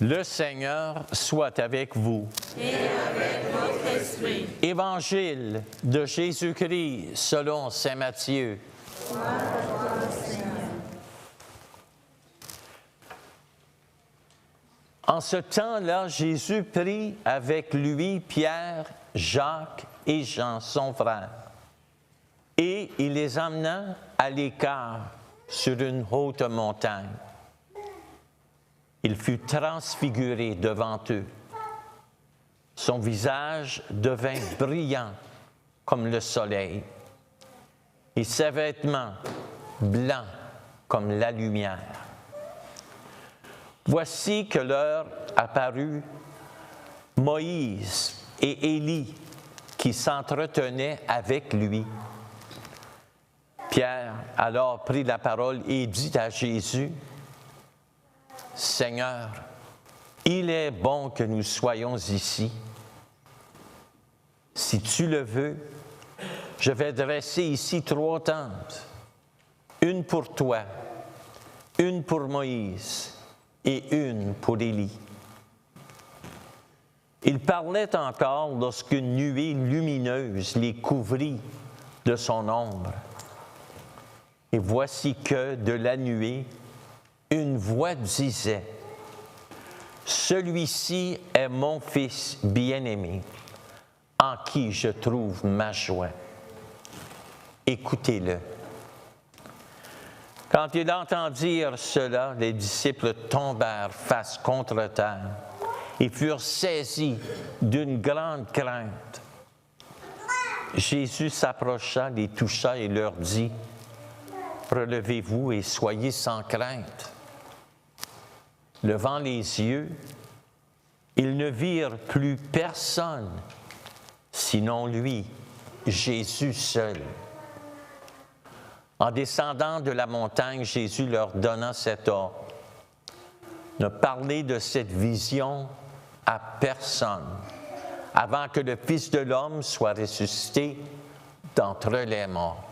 Le Seigneur soit avec vous. Et avec votre esprit. Évangile de Jésus-Christ selon saint Matthieu. Gloire à toi, Seigneur. En ce temps-là, Jésus prit avec lui Pierre, Jacques et Jean, son frère, et il les emmena à l'écart sur une haute montagne. Il fut transfiguré devant eux. Son visage devint brillant comme le soleil, et ses vêtements blancs comme la lumière. Voici que l'heure apparut Moïse et Élie qui s'entretenaient avec lui. Pierre alors prit la parole et dit à Jésus, « Seigneur, il est bon que nous soyons ici. Si tu le veux, je vais dresser ici 3 tentes, une pour toi, une pour Moïse et une pour Élie. » Il parlait encore lorsqu'une nuée lumineuse les couvrit de son ombre. Et voici que, de la nuée, une voix disait, « Celui-ci est mon Fils bien-aimé, en qui je trouve ma joie. Écoutez-le. » Quand ils entendirent cela, les disciples tombèrent face contre terre et furent saisis d'une grande crainte. Jésus s'approcha, les toucha et leur dit, « Relevez-vous et soyez sans crainte. » Levant les yeux, ils ne virent plus personne, sinon lui, Jésus seul. En descendant de la montagne, Jésus leur donna cet ordre. Ne parlez de cette vision à personne, avant que le Fils de l'homme soit ressuscité d'entre les morts.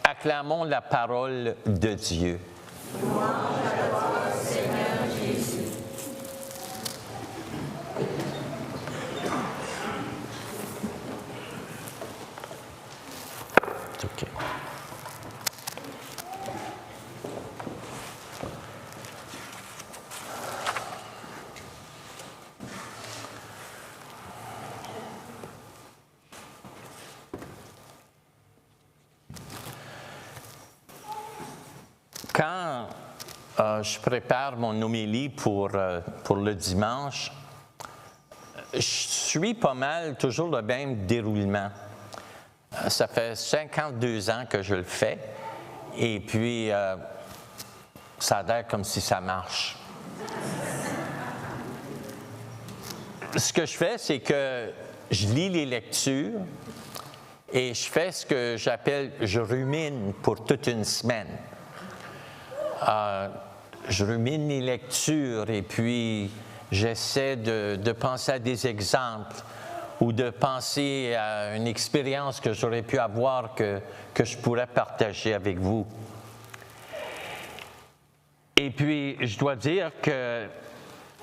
Acclamons la parole de Dieu. Louange à toi, Seigneur Jésus. OK. Quand je prépare mon homélie pour le dimanche, je suis pas mal toujours le même déroulement. Ça fait 52 ans que je le fais et puis ça a l'air comme si ça marche. Ce que je fais, c'est que je lis les lectures et je fais ce que j'appelle « je rumine pour toute une semaine ». Je rumine les lectures et puis j'essaie de penser à des exemples ou de penser à une expérience que j'aurais pu avoir que je pourrais partager avec vous. Et puis, je dois dire que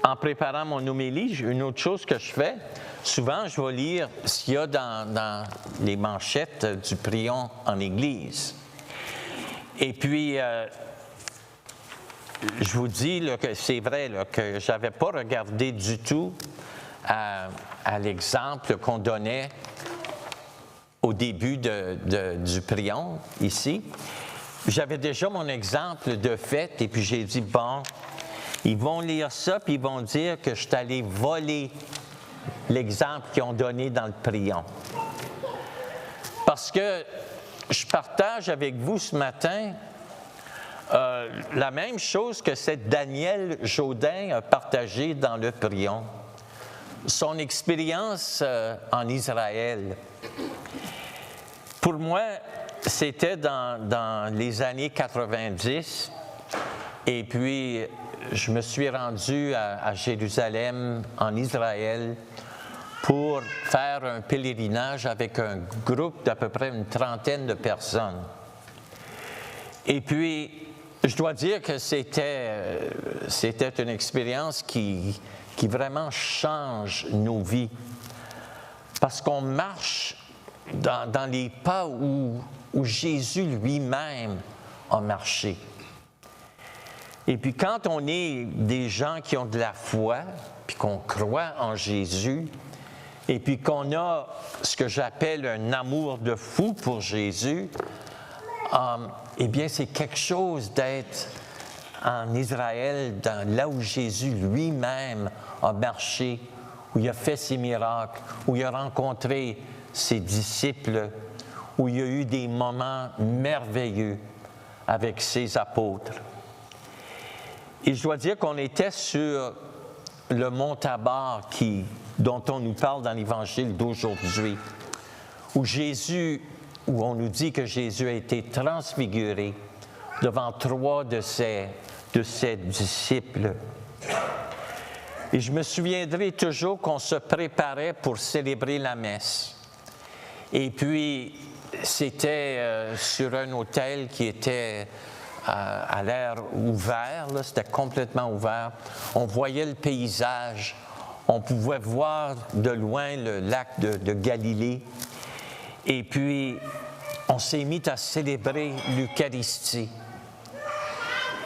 en préparant mon homélie, une autre chose que je fais, souvent je vais lire ce qu'il y a dans les manchettes du prion en Église. Et puis, je vous dis là, que c'est vrai là, que je n'avais pas regardé du tout à l'exemple qu'on donnait au début du prion, ici. J'avais déjà mon exemple de fait, et puis j'ai dit, bon, ils vont lire ça, puis ils vont dire que je suis allé voler l'exemple qu'ils ont donné dans le prion. Parce que je partage avec vous ce matin la même chose que cette Daniel Jodin a partagé dans le prion. Son expérience en Israël. Pour moi, c'était dans les années 90 et puis je me suis rendu à Jérusalem, en Israël, pour faire un pèlerinage avec un groupe d'à peu près une trentaine de personnes. Et puis, je dois dire que c'était une expérience qui vraiment change nos vies. Parce qu'on marche dans les pas où Jésus lui-même a marché. Et puis quand on est des gens qui ont de la foi, puis qu'on croit en Jésus, et puis qu'on a ce que j'appelle un amour de fou pour Jésus, eh bien c'est quelque chose d'être en Israël, là où Jésus lui-même a marché, où il a fait ses miracles, où il a rencontré ses disciples, où il y a eu des moments merveilleux avec ses apôtres. Et je dois dire qu'on était sur le mont Tabor dont on nous parle dans l'Évangile d'aujourd'hui, où on nous dit que Jésus a été transfiguré devant 3 de ses disciples. Et je me souviendrai toujours qu'on se préparait pour célébrer la messe. Et puis, c'était sur un autel qui était à l'air ouvert, là, c'était complètement ouvert. On voyait le paysage, on pouvait voir de loin le lac de Galilée. Et puis, on s'est mis à célébrer l'Eucharistie.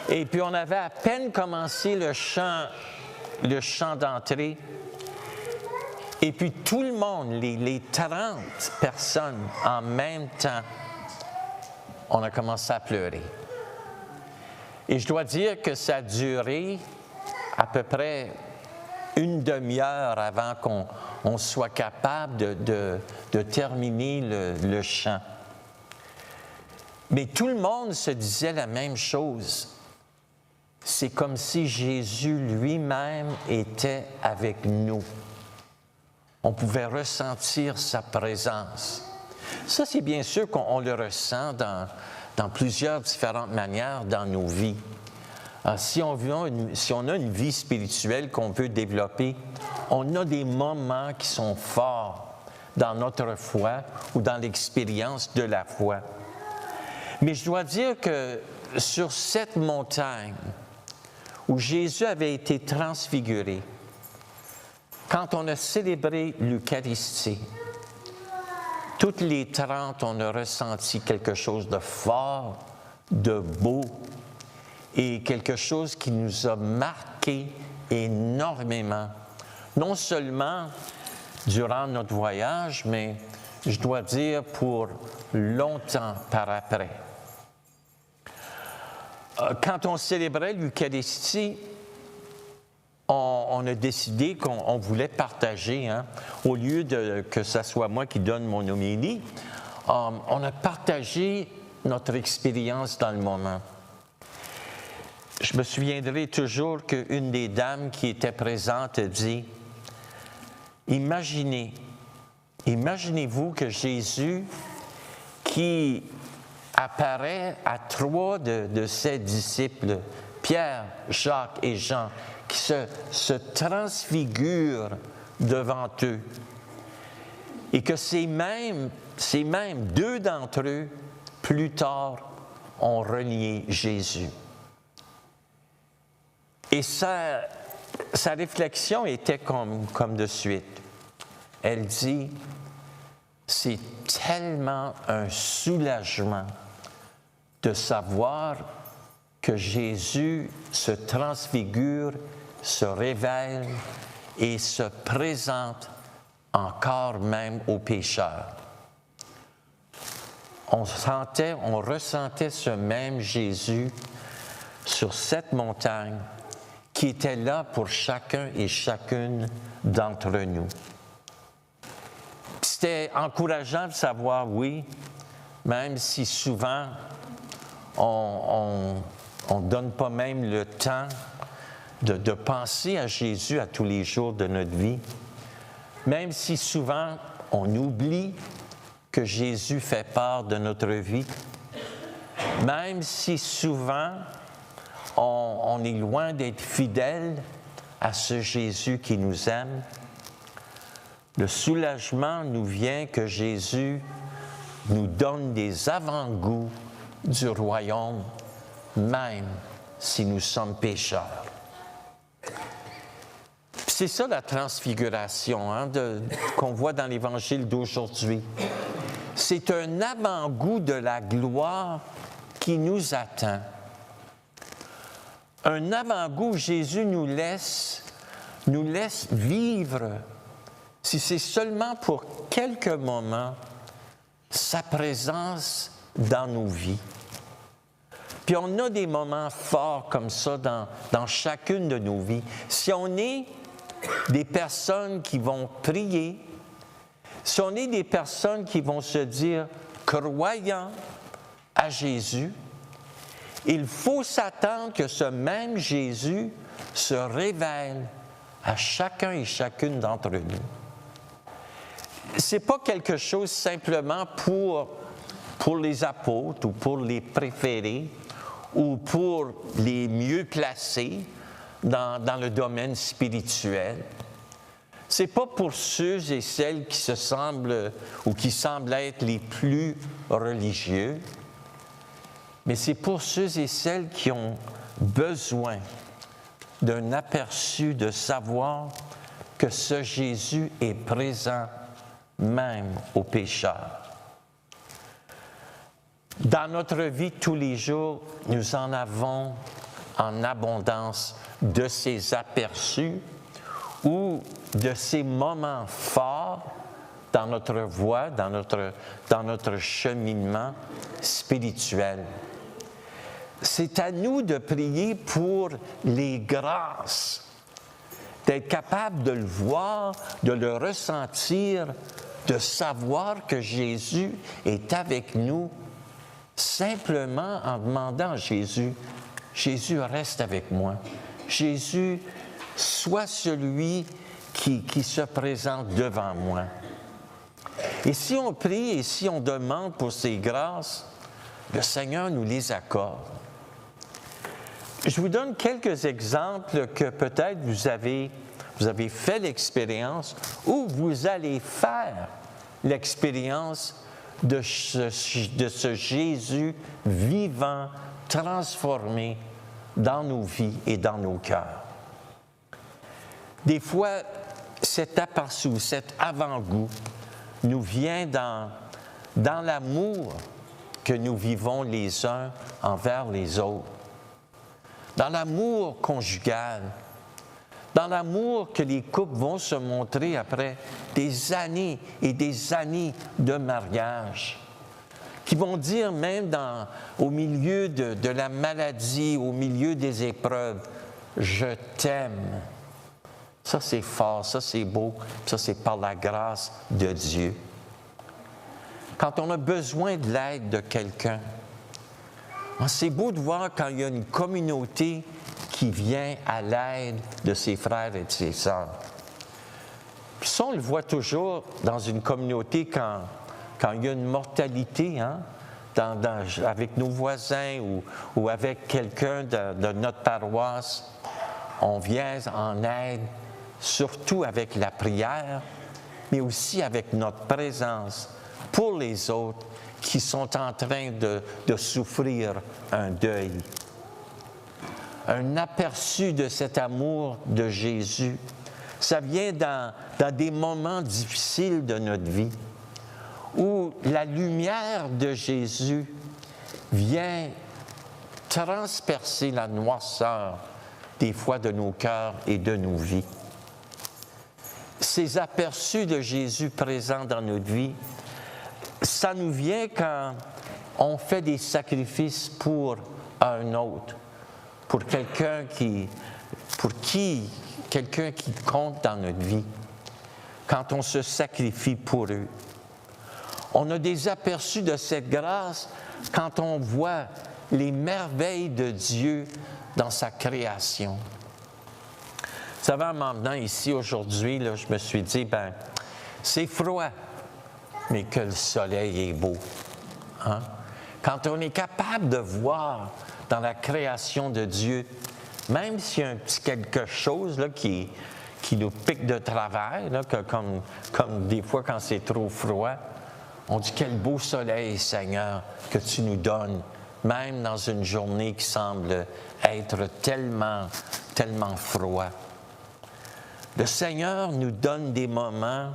Et puis, on avait à peine commencé le chant d'entrée. Et puis, tout le monde, les 30 personnes en même temps, on a commencé à pleurer. Et je dois dire que ça a duré à peu près une demi-heure avant qu'on soit capable de terminer le chant. Mais tout le monde se disait la même chose. C'est comme si Jésus lui-même était avec nous. On pouvait ressentir sa présence. Ça, c'est bien sûr qu'on le ressent dans plusieurs différentes manières dans nos vies. Si on a une vie spirituelle qu'on veut développer, on a des moments qui sont forts dans notre foi ou dans l'expérience de la foi. Mais je dois dire que sur cette montagne où Jésus avait été transfiguré, quand on a célébré l'Eucharistie, toutes les 30, on a ressenti quelque chose de fort, de beau, et quelque chose qui nous a marqué énormément. Non seulement durant notre voyage, mais je dois dire pour longtemps par après. Quand on célébrait l'Eucharistie, on a décidé qu'on voulait partager, au lieu que ce soit moi qui donne mon homélie, on a partagé notre expérience dans le moment. Je me souviendrai toujours qu'une des dames qui était présente a dit, imaginez-vous que Jésus, qui apparaît à 3 de ses disciples, Pierre, Jacques et Jean, qui se transfigurent devant eux. Et que ces mêmes 2 d'entre eux, plus tard, ont renié Jésus. Et sa réflexion était comme de suite. Elle dit, c'est tellement un soulagement de savoir que Jésus se transfigure, se révèle et se présente encore même aux pécheurs. On ressentait ce même Jésus sur cette montagne qui était là pour chacun et chacune d'entre nous. C'était encourageant de savoir, oui, même si souvent on ne donne pas même le temps de penser à Jésus à tous les jours de notre vie, même si souvent on oublie que Jésus fait part de notre vie, même si souvent on est loin d'être fidèle à ce Jésus qui nous aime, le soulagement nous vient que Jésus nous donne des avant-goûts du royaume même si nous sommes pécheurs. C'est ça la transfiguration qu'on voit dans l'Évangile d'aujourd'hui. C'est un avant-goût de la gloire qui nous attend. Un avant-goût où Jésus nous laisse vivre, si c'est seulement pour quelques moments, sa présence dans nos vies. Puis on a des moments forts comme ça dans chacune de nos vies. Si on est des personnes qui vont prier, si on est des personnes qui vont se dire croyant à Jésus, il faut s'attendre que ce même Jésus se révèle à chacun et chacune d'entre nous. Ce n'est pas quelque chose simplement pour les apôtres ou pour les préférés ou pour les mieux placés dans le domaine spirituel. Ce n'est pas pour ceux et celles qui se semblent ou qui semblent être les plus religieux, mais c'est pour ceux et celles qui ont besoin d'un aperçu, de savoir que ce Jésus est présent même aux pécheurs. Dans notre vie tous les jours, nous en avons en abondance de ces aperçus ou de ces moments forts dans notre voie, dans notre cheminement spirituel. C'est à nous de prier pour les grâces, d'être capable de le voir, de le ressentir, de savoir que Jésus est avec nous, simplement en demandant à Jésus, Jésus reste avec moi. Jésus, sois celui qui se présente devant moi. Et si on prie et si on demande pour ces grâces, le Seigneur nous les accorde. Je vous donne quelques exemples que peut-être vous avez fait l'expérience ou vous allez faire l'expérience de ce Jésus vivant, transformé dans nos vies et dans nos cœurs. Des fois, cet aperçu, cet avant-goût nous vient dans l'amour que nous vivons les uns envers les autres, dans l'amour conjugal, dans l'amour que les couples vont se montrer après des années et des années de mariage, qui vont dire même au milieu de la maladie, au milieu des épreuves, « Je t'aime ». Ça, c'est fort, ça, c'est beau, ça, c'est par la grâce de Dieu. Quand on a besoin de l'aide de quelqu'un, c'est beau de voir quand il y a une communauté qui vient à l'aide de ses frères et de ses sœurs. Puis ça, on le voit toujours dans une communauté quand il y a une mortalité, avec nos voisins ou avec quelqu'un de notre paroisse. On vient en aide, surtout avec la prière, mais aussi avec notre présence pour les autres qui sont en train de souffrir un deuil. Un aperçu de cet amour de Jésus, ça vient dans des moments difficiles de notre vie, où la lumière de Jésus vient transpercer la noirceur des fois de nos cœurs et de nos vies. Ces aperçus de Jésus présents dans notre vie, ça nous vient quand on fait des sacrifices pour un autre, pour quelqu'un qui compte dans notre vie, quand on se sacrifie pour eux. On a des aperçus de cette grâce quand on voit les merveilles de Dieu dans sa création. Vous savez, en m'emmenant ici aujourd'hui, là, je me suis dit, c'est froid, mais que le soleil est beau. Quand on est capable de voir dans la création de Dieu, même s'il y a un petit quelque chose là, qui nous pique de travers, là, comme des fois quand c'est trop froid, on dit « Quel beau soleil, Seigneur, que tu nous donnes, même dans une journée qui semble être tellement froid. Le Seigneur nous donne des moments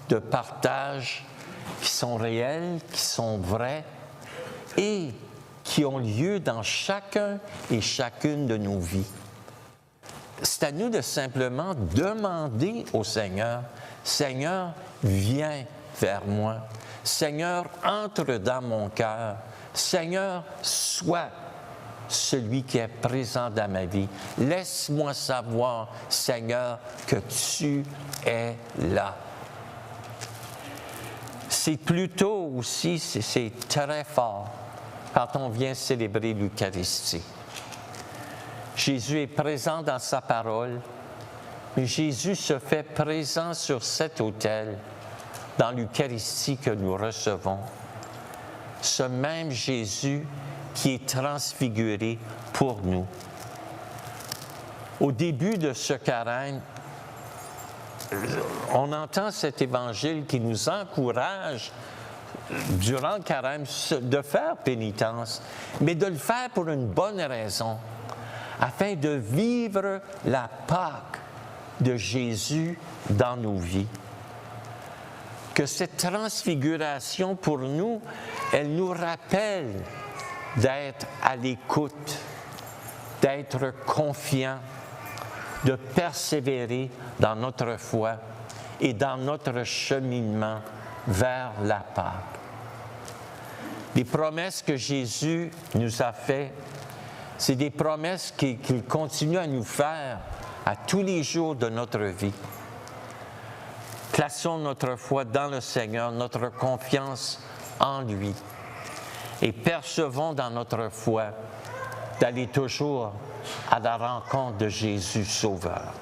de partage qui sont réels, qui sont vrais et qui ont lieu dans chacun et chacune de nos vies. C'est à nous de simplement demander au Seigneur, « Seigneur, viens vers moi. Seigneur, entre dans mon cœur. Seigneur, sois celui qui est présent dans ma vie. Laisse-moi savoir, Seigneur, que tu es là. » C'est plutôt aussi, c'est très fort quand on vient célébrer l'Eucharistie. Jésus est présent dans sa parole, mais Jésus se fait présent sur cet autel dans l'Eucharistie que nous recevons. Ce même Jésus qui est transfiguré pour nous. Au début de ce carême, on entend cet évangile qui nous encourage durant le carême de faire pénitence, mais de le faire pour une bonne raison, afin de vivre la Pâque de Jésus dans nos vies. Que cette transfiguration pour nous, elle nous rappelle d'être à l'écoute, d'être confiant, de persévérer dans notre foi et dans notre cheminement vers la Pâque. Les promesses que Jésus nous a faites, c'est des promesses qu'il continue à nous faire à tous les jours de notre vie. Plaçons notre foi dans le Seigneur, notre confiance en lui et percevons dans notre foi d'aller toujours à la rencontre de Jésus Sauveur.